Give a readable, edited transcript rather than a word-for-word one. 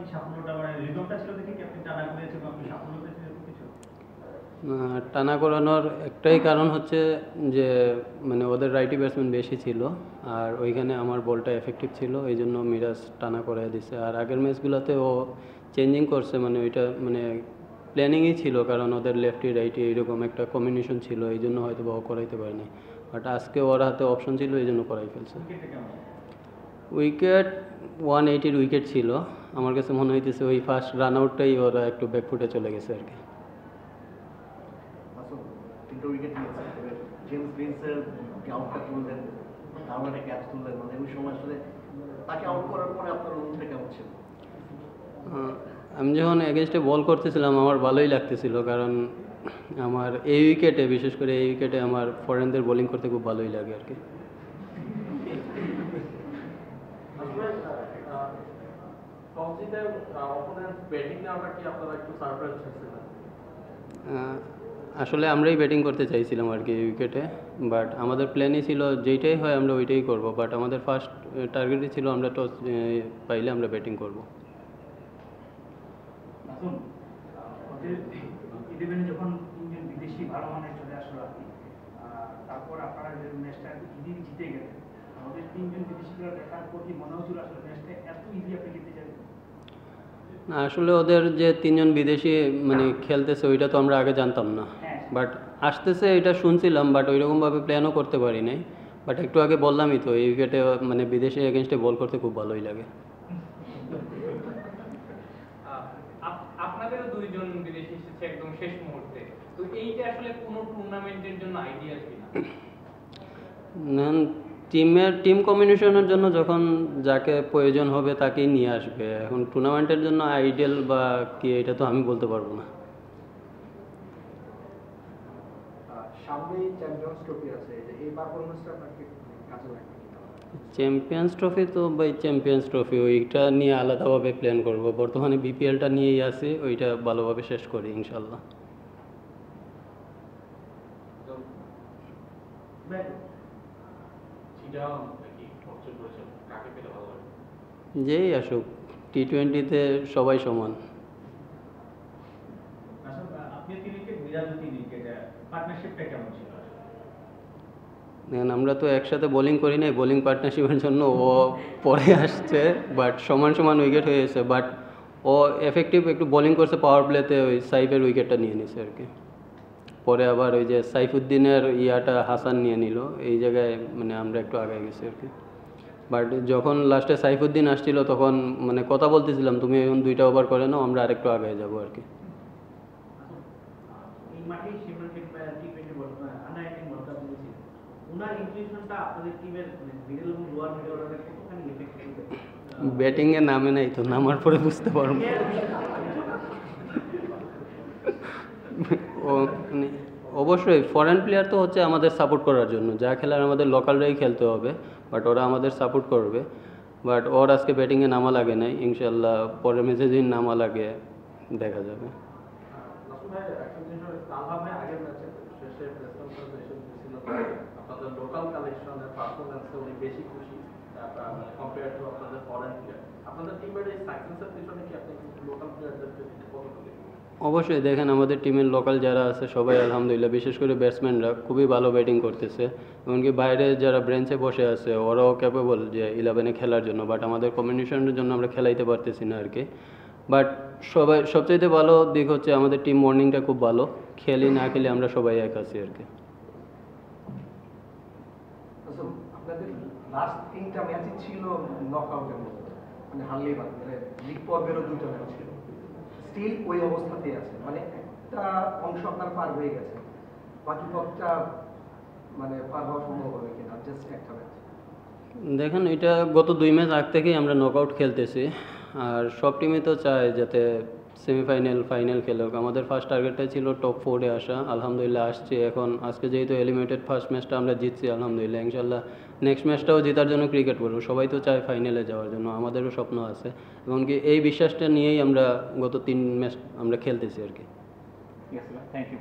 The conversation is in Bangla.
কি সাফল্যটা মানে রিদমটা ছিল দেখে কি আপনি টানা করেছেন বা আপনি সাফল্য পেয়েছেন এরকম কিছু? টানা করানোর একটাই কারণ হচ্ছে যে মানে ওদের রাইটি ব্যাটসম্যান বেশি ছিল, আর ওইখানে আমার বলটা এফেক্টিভ ছিল, এই জন্য মিরাজ টানা করে দিছে। আর আগের ম্যাচগুলোতে ও চেঞ্জিং করছে, মানে ওইটা মানে প্ল্যানিংই ছিল, কারণ ওদের লেফটি রাইটি এইরকম একটা কম্বিনেশন ছিল, এই জন্য হয়তো বা ও করাইতে পারেনি। বাট আজকে ওর হাতে অপশন ছিল, এই জন্য করাই ফেলছে। উইকেট 180 উইকেট ছিল। আমার কাছে মনে হইতেছে ওই ফার্স্ট রান আউটটাই ওরা একটু ব্যাকফুটে চলে গেছে আর কি। উইকেট নিয়েছে, জেমস গ্রিনসের আউটটা তুললেন, দারুণ একটা ক্যাচ তুললেন, মানে ওই সময় আসলে তাকে আউট করার পরে আপনার অনুভূতিটা কেমন ছিল? আমি যখন এগেনস্টে বল করতেছিলাম আমার ভালোই লাগতেছিল, কারণ আমার এই উইকেটে, বিশেষ করে এই উইকেটে আমার ফরেনদের বোলিং করতে খুব ভালোই লাগে আর কি। আসলে আমরাই ব্যাটিং করতে চাইছিলাম আর কি এই উইকেটে, বাট আমাদের প্ল্যানই ছিল যেইটাই হয় আমরা ওইটাই করব, বাট আমাদের ফার্স্ট টার্গেটই ছিল আমরা টস পাইলে আমরা ব্যাটিং করব। যখন তিনজন বিদেশি ভালো মানের চলে আসলো আর কি, তারপর আপনারা যে ম্যাচটা ইজি জিতে গেলেন, আমাদের তিনজন বিদেশিরা দেখার পর কি মনে হচ্ছিল আসলে ম্যাচটা এত ইজি আপনি জিতে যাবেন? না, আসলে ওদের যে তিনজন বিদেশি মানে খেলতেছে ওইটা তো আমরা আগে জানতাম না, বাট আসতেছে এটা শুনছিলাম, বাট ওইরকমভাবে প্ল্যানও করতে পারি নাই। বাট একটু আগে বললামই তো, এই উইকেটে মানে বিদেশি এগেনস্টে বল করতে খুব ভালোই লাগে। আপনাদেরও দুইজন বিদেশি এসেছে একদম শেষ মুহূর্তে, তো এইটা আসলে কোন টুর্নামেন্টের জন্য আইডিয়াল কিনা? টিম কম্বিনেশনের জন্য যখন যাকে প্রয়োজন হবে তাকেই নিয়ে আসবে। এখন টুর্নামেন্টের জন্য আইডিয়াল বা কি এটা তো আমি বলতে পারবো না। চ্যাম্পিয়ন্স ট্রফি তো ভাই চ্যাম্পিয়ন্স ট্রফি, ওইটা নিয়ে আলাদাভাবে প্ল্যান করব। বর্তমানে বিপিএলটা নিয়েই আছি, ওইটা ভালোভাবে শেষ করি ইনশাল্লাহ। যেই আসুক, টি-20-তে সবাই সমান। আমরা তো একসাথে বোলিং করি নাই, বোলিং পার্টনারশিপের জন্য ও পরে আসছে, বাট সমান সমান উইকেট হয়েছে। বাট ও এফেক্টিভ একটু বোলিং করছে পাওয়ার প্লেতে, ওই সাইফের উইকেটটা নিয়ে নিছে আর কি। পরে আবার ওই যে সাইফুদ্দিনের হাসান নিয়ে নিল, এই জায়গায় মানে আমরা একটু আগায় গেছি আর কি। বাট যখন লাস্টে সাইফুদ্দিন আসছিল তখন মানে কথা বলতেছিলাম, তুমি এখন 2টা ওভার করে নাও, আমরা আরেকটু আগায় যাবো আর কি। ব্যাটিং এ নামে নাই তো, নামার পরে বুঝতে পারবো। অবশ্যই ফরেন প্লেয়ার তো হচ্ছে আমাদের সাপোর্ট করার জন্য, যা খেলার আমাদের লোকালরাই খেলতে হবে, বাট ওরা আমাদের সাপোর্ট করবে। বাট ওর আজকে ব্যাটিংয়ে নামা লাগে নাই, ইনশাল্লাহ পরের ম্যাচে দিন নামা লাগে দেখা যাবে। অবশ্যই দেখেন আমাদের টিমের লোকাল যারা আছে সবাই আলহামদুলিল্লাহ, বিশেষ করে ব্যাটসম্যানরা খুবই ভালো ব্যাটিং করতেছে। এমনকি বাইরে যারা ব্রেঞ্চে বসে আছে ওরাও ক্যাপেবল যে 11-এ খেলার জন্য, বাট আমাদের কম্বিনেশনের জন্য আমরা খেলাইতে পারতেছি না আর কি। বাট সবচাইতে ভালো দিক হচ্ছে আমাদের টিম মর্নিংটা খুব ভালো, খেলি না খেলি আমরা সবাই এক আছি আর কি। লাস্ট 3টা ম্যাচই ছিল নকআউটের মতো, মানে হারলেই বাদ, মানে লিগ পর্বেরও 2টা ম্যাচ ছিল, স্টিল ওই অবস্থাতেই আছে, মানে একটা অংশ আপনার পার হয়ে গেছে, বাকি পথটা মানে পার হওয়া সম্ভব হবে কিনা? জাস্ট একটা ম্যাচ দেখেন, এটা গত 2 ম্যাচ আগ থেকেই আমরা নকআউট খেলতেছি, আর সব টিমই তো চায় যাতে সেমিফাইনাল ফাইনাল খেলুক। আমাদের ফার্স্ট টার্গেটটাই ছিল টপ 4-এ আসা, আলহামদুলিল্লাহ আসছে। এখন আজকে যেহেতু এলিমিনেটেড ফার্স্ট ম্যাচটা আমরা জিতছি আলহামদুলিল্লাহ, ইনশাল্লাহ নেক্সট ম্যাচটাও জেতার জন্য ক্রিকেট করবো। সবাই তো চায় ফাইনালে যাওয়ার জন্য, আমাদেরও স্বপ্ন আছে। এমনকি এই বিশ্বাসটা নিয়েই আমরা গত 3 ম্যাচ আমরা খেলতেছি আর কি। Thank you.